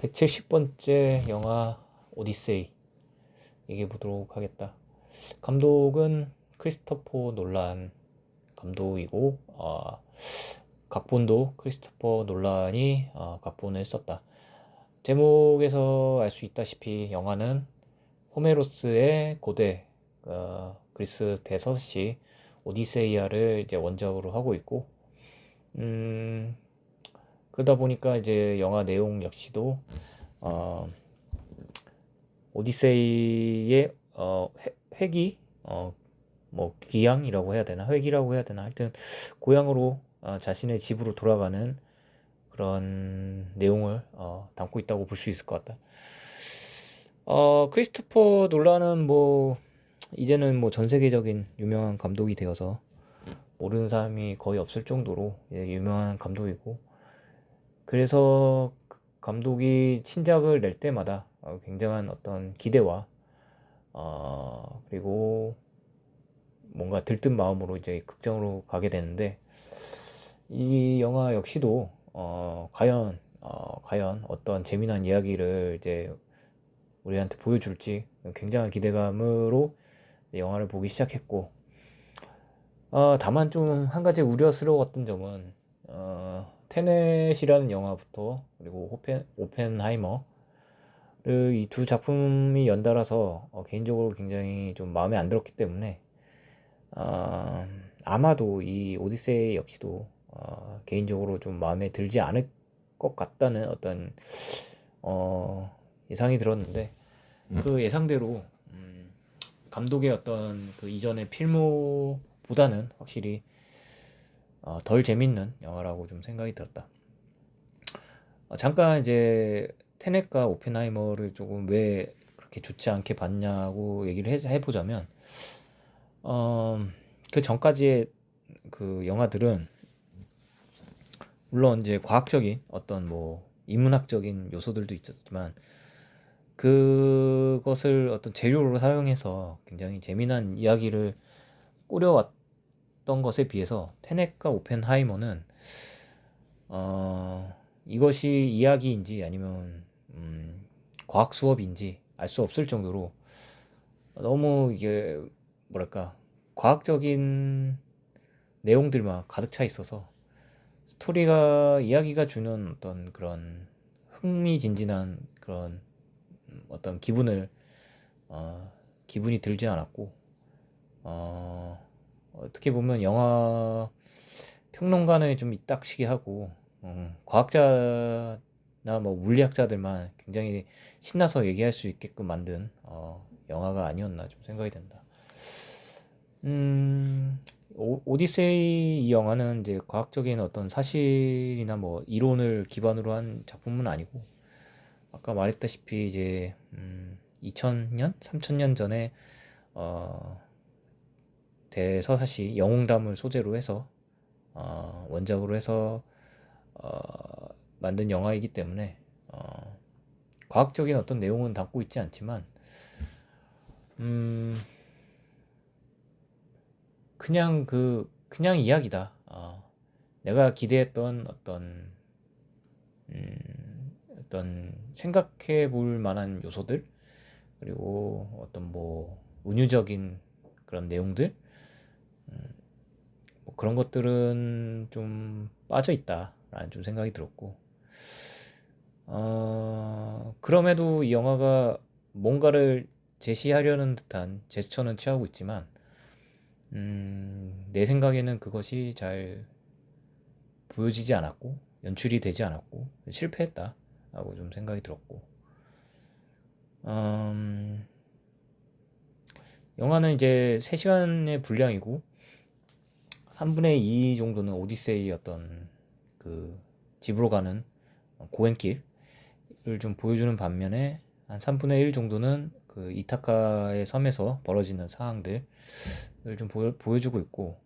170번째 영화 오디세이 얘기해 보도록 하겠다. 감독은 크리스토퍼 놀란 감독이고, 각본도 크리스토퍼 놀란이 각본을 썼다. 제목에서 알 수 있다시피 영화는 호메로스의 고대 그리스 대서시 오디세이아를 이제 원작으로 하고 있고, 그러다 보니까 이제 영화 내용 역시도 어, 오디세이의 회귀, 뭐 귀향이라고 해야 되나, 회귀라고 해야 되나, 하여튼 고향으로 자신의 집으로 돌아가는 그런 내용을 담고 있다고 볼 수 있을 것 같다. 크리스토퍼 놀란은 뭐 이제는 뭐 전 세계적인 유명한 감독이 되어서 모르는 사람이 거의 없을 정도로 유명한 감독이고, 그래서 감독이 신작을 낼 때마다 굉장한 어떤 기대와 그리고 뭔가 들뜬 마음으로 이제 극장으로 가게 되는데, 이 영화 역시도 과연 어떤 재미난 이야기를 이제 우리한테 보여줄지 굉장한 기대감으로 영화를 보기 시작했고, 다만 좀 한 가지 우려스러웠던 점은 테넷이라는 영화부터 그리고 오펜하이머를 이 두 작품이 연달아서 개인적으로 굉장히 좀 마음에 안 들었기 때문에 아마도 이 오디세이 역시도 개인적으로 좀 마음에 들지 않을 것 같다는 어떤 예상이 들었는데, 그 예상대로 감독의 어떤 그 이전의 필모보다는 확실히 덜 재밌는 영화라고 좀 생각이 들었다. 잠깐 이제 테넷과 오펜하이머를 조금 왜 그렇게 좋지 않게 봤냐고 얘기를 해보자면, 그 전까지의 그 영화들은 물론 이제 과학적인 어떤 뭐 인문학적인 요소들도 있었지만, 그것을 어떤 재료로 사용해서 굉장히 재미난 이야기를 꾸려왔던 것에 비해서 테넷과 오펜하이머는 이것이 이야기인지 아니면 과학 수업인지 알 수 없을 정도로 너무 이게 뭐랄까 과학적인 내용들만 가득 차 있어서, 스토리가 이야기가 주는 어떤 그런 흥미진진한 그런 어떤 기분이 들지 않았고, 어떻게 보면 영화 평론가는 좀 이딱시게 하고, 과학자나 뭐 물리학자들만 굉장히 신나서 얘기할 수 있게끔 만든 영화가 아니었나 좀 생각이 된다. 오디세이 이 영화는 이제 과학적인 어떤 사실이나 뭐 이론을 기반으로 한 작품은 아니고, 아까 말했다시피 이제 2000년, 3000년 전에 대서사시 영웅담을 소재로 해서 원작으로 해서 만든 영화이기 때문에 과학적인 어떤 내용은 담고 있지 않지만, 음, 그냥 이야기다. 내가 기대했던 어떤 생각해 볼 만한 요소들, 그리고 어떤 뭐 운유적인 그런 내용들, 뭐 그런 것들은 좀 빠져 있다라는 좀 생각이 들었고, 그럼에도 이 영화가 뭔가를 제시하려는 듯한 제스처는 취하고 있지만, 내 생각에는 그것이 잘 보여지지 않았고 연출이 되지 않았고 실패했다라고 좀 생각이 들었고, 음, 영화는 이제 3시간의 분량이고 3분의 2 정도는 오디세이 어떤 그 집으로 가는 고행길을 좀 보여주는 반면에, 한 3분의 1 정도는 그 이타카의 섬에서 벌어지는 상황들을 좀 보여주고 있고,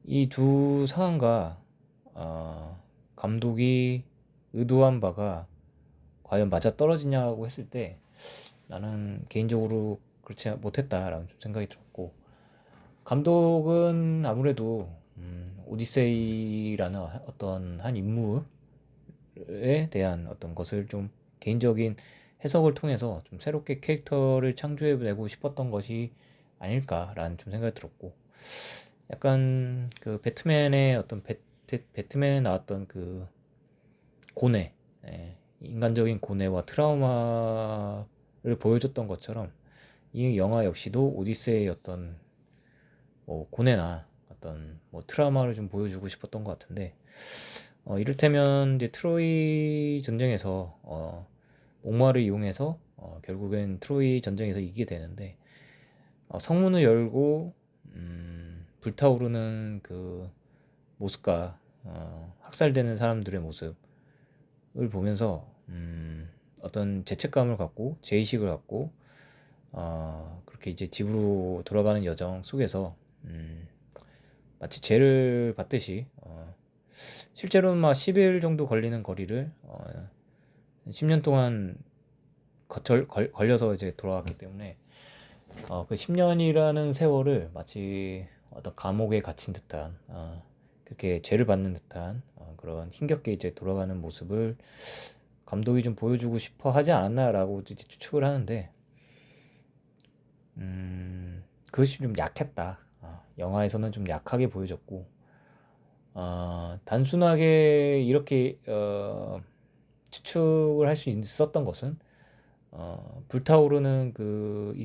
이 두 상황과 감독이 의도한 바가 과연 맞아 떨어지냐고 했을 때 나는 개인적으로 그렇지 못했다라는 좀 생각이 들었고, 감독은 아무래도 오디세이라는 어떤 한 인물에 대한 어떤 것을 좀 개인적인 해석을 통해서 좀 새롭게 캐릭터를 창조해내고 싶었던 것이 아닐까라는 좀 생각이 들었고, 약간 그 배트맨의 어떤 배트맨에 나왔던 그 고뇌, 인간적인 고뇌와 트라우마를 보여줬던 것처럼 이 영화 역시도 오디세이의 어떤 뭐 고뇌나 어떤 뭐 트라우마를 좀 보여주고 싶었던 것 같은데, 이를테면 이제 트로이 전쟁에서 목마를 이용해서 결국엔 트로이 전쟁에서 이기게 되는데, 성문을 열고 불타오르는 그 모습과 학살되는 사람들의 모습을 보면서 어떤 죄책감을 갖고 죄의식을 갖고 그렇게 이제 집으로 돌아가는 여정 속에서 마치 죄를 받듯이 실제로는 막 10일 정도 걸리는 거리를 10년 동안 걸려서 이제 돌아갔기 때문에 그 10년이라는 세월을 마치 어떤 감옥에 갇힌 듯한 그렇게 죄를 받는 듯한 그런 힘겹게 이제 돌아가는 모습을 감독이 좀 보여주고 싶어 하지 않았나라고 이제 추측을 하는데, 그것이 좀 약했다. 영화에서는 좀 약하게 보여졌고, 단순하게 이렇게 추측을 할 수 있었던 것은 불타오르는 그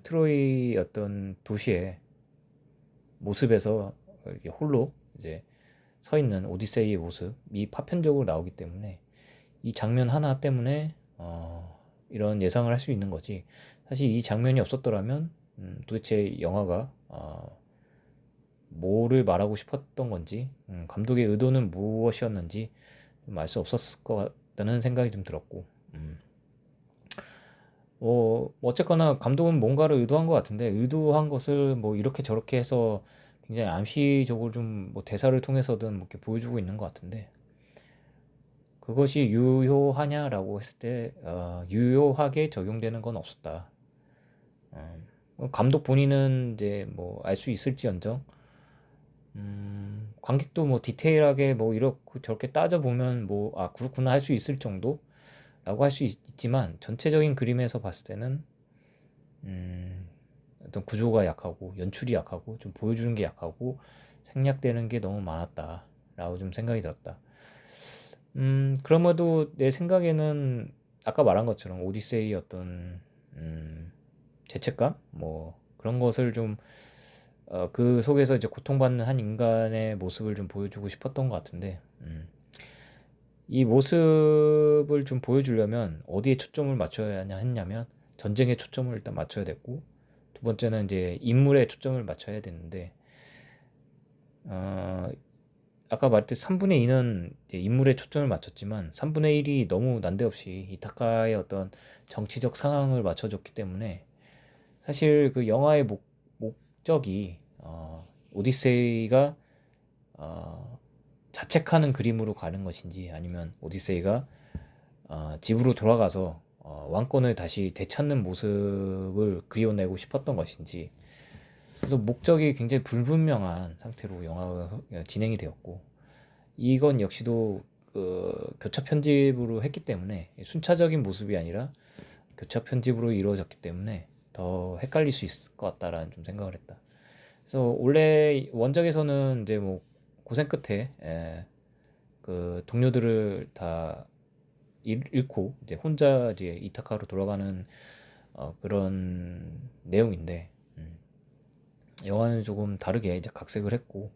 트로이 어떤 도시의 모습에서 이렇게 홀로 이제 서 있는 오디세이의 모습이 파편적으로 나오기 때문에 이 장면 하나 때문에 이런 예상을 할 수 있는 거지. 사실 이 장면이 없었더라면 도대체 영화가 뭐를 말하고 싶었던 건지, 감독의 의도는 무엇이었는지 알 수 없었을 것 같다는 생각이 좀 들었고, 어쨌거나 감독은 뭔가를 의도한 것 같은데, 의도한 것을 뭐 이렇게 저렇게 해서 굉장히 암시적으로 좀 뭐 대사를 통해서든 뭐 이렇게 보여주고 있는 것 같은데, 그것이 유효하냐라고 했을 때 유효하게 적용되는 건 없었다. 감독 본인은 이제 뭐 알 수 있을지언정, 관객도 뭐 디테일하게 뭐 이렇게 저렇게 따져보면 뭐 그렇구나 할 수 있을 정도라고 할 수 있지만, 전체적인 그림에서 봤을 때는 어떤 구조가 약하고 연출이 약하고 좀 보여주는 게 약하고 생략되는 게 너무 많았다라고 좀 생각이 들었다. 그럼에도 내 생각에는 아까 말한 것처럼 오디세이의 어떤 죄책감 뭐 그런 것을 좀 그 속에서 이제 고통받는 한 인간의 모습을 좀 보여주고 싶었던 것 같은데, 이 모습을 좀 보여주려면 어디에 초점을 맞춰야 했냐면 전쟁에 초점을 일단 맞춰야 됐고, 두 번째는 이제 인물에 초점을 맞춰야 되는데, 어, 아까 말했듯이 3분의 2는 인물에 초점을 맞췄지만 3분의 1이 너무 난데없이 이타카의 어떤 정치적 상황을 맞춰줬기 때문에, 사실 그 영화의 목적이 오디세이가 자책하는 그림으로 가는 것인지, 아니면 오디세이가 집으로 돌아가서 왕권을 다시 되찾는 모습을 그려내고 싶었던 것인지, 그래서 목적이 굉장히 불분명한 상태로 영화가 진행이 되었고, 이건 역시도 교차 편집으로 했기 때문에 순차적인 모습이 아니라 교차 편집으로 이루어졌기 때문에 더 헷갈릴 수 있을 것 같다라는 좀 생각을 했다. 그래서 원래 원작에서는 이제 뭐 고생 끝에 그 동료들을 다 잃고 이제 혼자 이제 이타카로 돌아가는 그런 내용인데, 영화는 조금 다르게 이제 각색을 했고,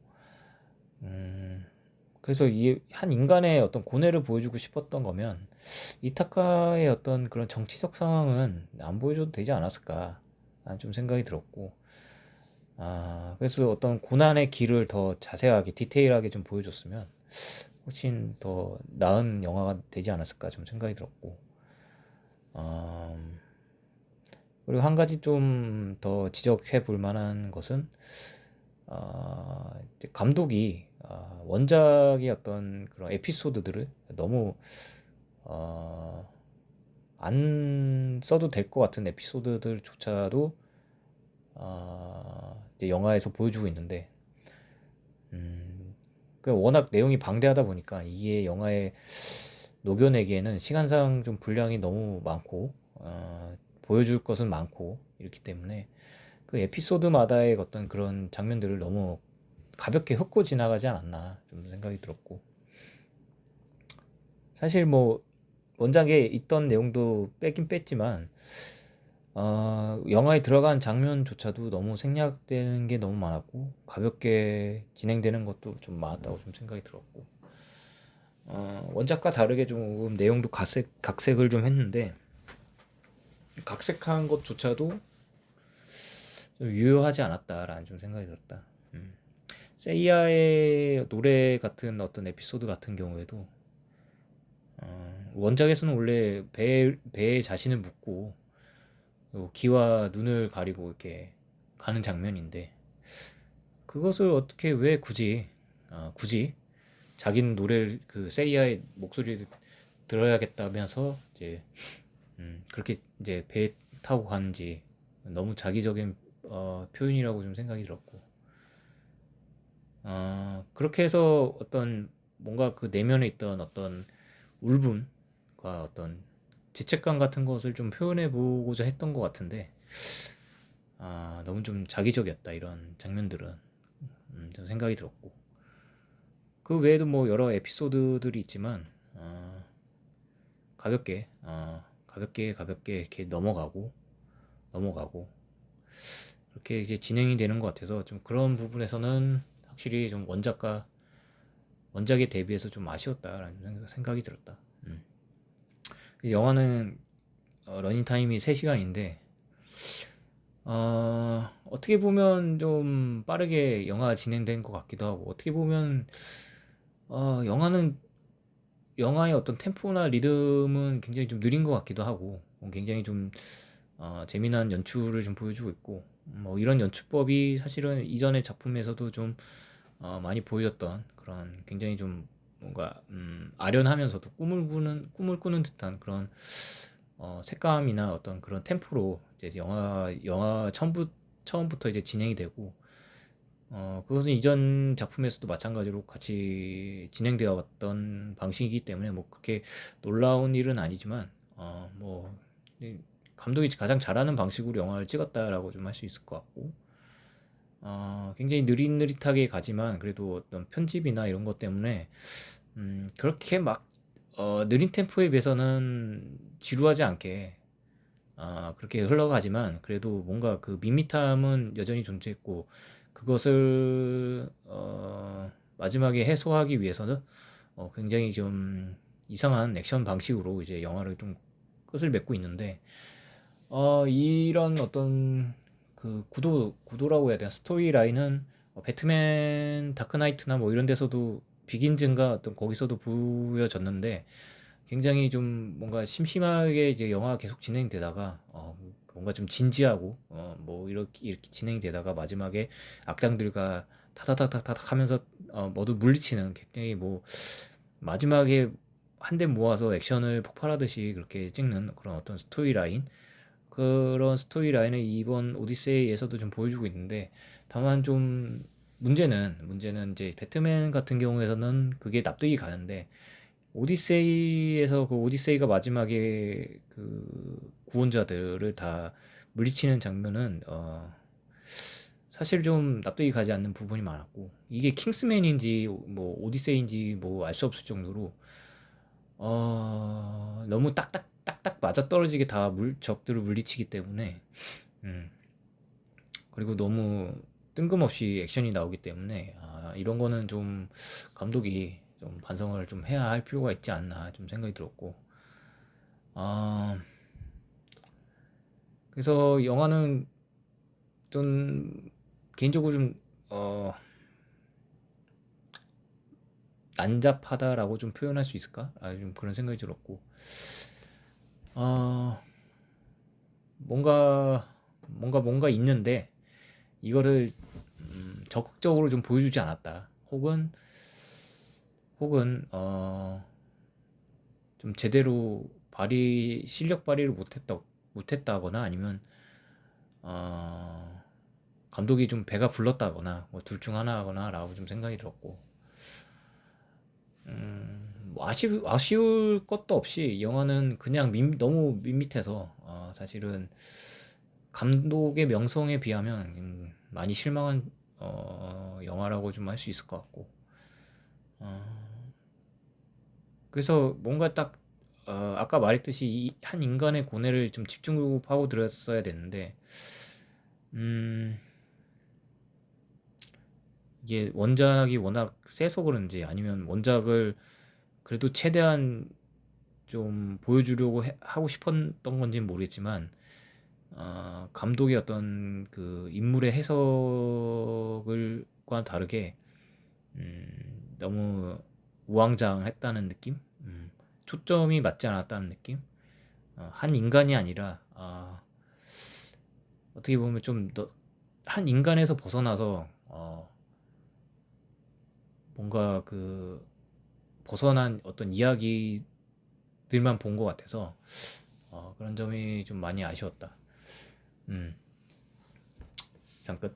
그래서 이 한 인간의 어떤 고뇌를 보여주고 싶었던 거면 이타카의 어떤 그런 정치적 상황은 안 보여줘도 되지 않았을까 좀 생각이 들었고, 그래서 어떤 고난의 길을 더 자세하게 디테일하게 좀 보여줬으면 훨씬 더 나은 영화가 되지 않았을까 좀 생각이 들었고, 그리고 한 가지 좀 더 지적해 볼 만한 것은 이제 감독이 원작의 어떤 그런 에피소드들을 너무 안 써도 될 것 같은 에피소드들조차도 이제 영화에서 보여주고 있는데, 그 워낙 내용이 방대하다 보니까 이게 영화의 녹여내기에는 시간상 좀 분량이 너무 많고 보여줄 것은 많고 이렇기 때문에 그 에피소드마다의 어떤 그런 장면들을 너무 가볍게 훑고 지나가지 않았나 좀 생각이 들었고, 사실 뭐 원작에 있던 내용도 빼긴 뺐지만 영화에 들어간 장면조차도 너무 생략되는 게 너무 많았고 가볍게 진행되는 것도 좀 많았다고 좀 생각이 들었고, 원작과 다르게 좀 내용도 각색을 좀 했는데 각색한 것조차도 좀 유효하지 않았다라는 좀 생각이 들었다. 세이야의 노래 같은 어떤 에피소드 같은 경우에도 원작에서는 원래 배에 자신을 묻고 귀와 눈을 가리고 이렇게 가는 장면인데 그것을 어떻게 왜 굳이 자기는 노래를 그 세이야의 목소리를 들어야겠다면서 이제 그렇게 이제 배 타고 가는지 너무 자기적인 표현이라고 좀 생각이 들었고, 그렇게 해서 어떤 뭔가 그 내면에 있던 어떤 울분과 어떤 죄책감 같은 것을 좀 표현해 보고자 했던 것 같은데 너무 좀 자기적이었다 이런 장면들은 좀 생각이 들었고, 그 외에도 뭐 여러 에피소드들이 있지만 가볍게 이렇게 넘어가고 그렇게 이제 진행이 되는 것 같아서 좀 그런 부분에서는 확실히 좀 원작에 대비해서 좀 아쉬웠다라는 생각이 들었다. 이제 영화는 러닝 타임이 3시간인데 어떻게 보면 좀 빠르게 영화가 진행된 것 같기도 하고, 어떻게 보면 영화의 어떤 템포나 리듬은 굉장히 좀 느린 것 같기도 하고, 굉장히 좀 재미난 연출을 좀 보여주고 있고, 뭐 이런 연출법이 사실은 이전의 작품에서도 좀 많이 보여졌던 그런 굉장히 좀 뭔가 아련하면서도 꿈을 꾸는 듯한 그런 색감이나 어떤 그런 템포로 이제 영화 처음부터 이제 진행이 되고, 그것은 이전 작품에서도 마찬가지로 같이 진행되어 왔던 방식이기 때문에 뭐 그렇게 놀라운 일은 아니지만 뭐 감독이 가장 잘하는 방식으로 영화를 찍었다라고 좀 할 수 있을 것 같고, 굉장히 느릿느릿하게 가지만 그래도 어떤 편집이나 이런 것 때문에 그렇게 막 느린 템포에 비해서는 지루하지 않게 그렇게 흘러가지만 그래도 뭔가 그 밋밋함은 여전히 존재했고, 그것을 마지막에 해소하기 위해서는 굉장히 좀 이상한 액션 방식으로 이제 영화를 좀 끝을 맺고 있는데, 이런 어떤 그 구도라고 해야 되나, 스토리 라인은 배트맨 다크나이트나 뭐 이런 데서도 비긴즈인가 어떤 거기서도 보여졌는데 굉장히 좀 뭔가 심심하게 이제 영화가 계속 진행되다가 뭔가 좀 진지하고 뭐 이렇게 진행이 되다가 마지막에 악당들과 타다닥닥닥 하면서 모두 물리치는, 굉장히 뭐 마지막에 한 대 모아서 액션을 폭발하듯이 그렇게 찍는 그런 어떤 스토리 라인, 그런 스토리 라인을 이번 오디세이에서도 좀 보여주고 있는데, 다만 좀 문제는 이제 배트맨 같은 경우에서는 그게 납득이 가는데 오디세이에서 그 오디세이가 마지막에 그 구원자들을 다 물리치는 장면은 사실 좀 납득이 가지 않는 부분이 많았고, 이게 킹스맨인지 뭐 오디세이인지 뭐 알 수 없을 정도로 너무 딱딱 맞아떨어지게 다 적들을 물리치기 때문에 음, 그리고 너무 뜬금없이 액션이 나오기 때문에 이런 거는 좀 감독이 좀 반성을 좀 해야 할 필요가 있지 않나 좀 생각이 들었고, 아, 그래서 영화는 좀 개인적으로 좀 난잡하다라고 좀 표현할 수 있을까? 좀 그런 생각이 들었고, 어, 뭔가 있는데 이거를 적극적으로 좀 보여주지 않았다. 혹은 좀 제대로 실력 발휘를 못했다거나 아니면 어, 감독이 좀 배가 불렀다거나 뭐 둘 중 하나거나라고 좀 생각이 들었고, 뭐 아쉬울 것도 없이 영화는 그냥 너무 밋밋해서 사실은 감독의 명성에 비하면 많이 실망한 영화라고 좀 할 수 있을 것 같고 어, 그래서 뭔가 딱 아까 말했듯이 이 한 인간의 고뇌를 좀 집중적으로 파고들었어야 됐는데 음, 이게 원작이 워낙 세서 그런지 아니면 원작을 그래도 최대한 좀 보여주려고 하고 싶었던 건지는 모르겠지만 감독의 어떤 그 인물의 해석을과 다르게 너무 우왕좌왕했다는 느낌? 초점이 맞지 않았다는 느낌? 한 인간이 아니라 어떻게 보면 좀 더 한 인간에서 벗어나서 뭔가 그 벗어난 어떤 이야기들만 본 것 같아서 그런 점이 좀 많이 아쉬웠다. 음, 이상 끝.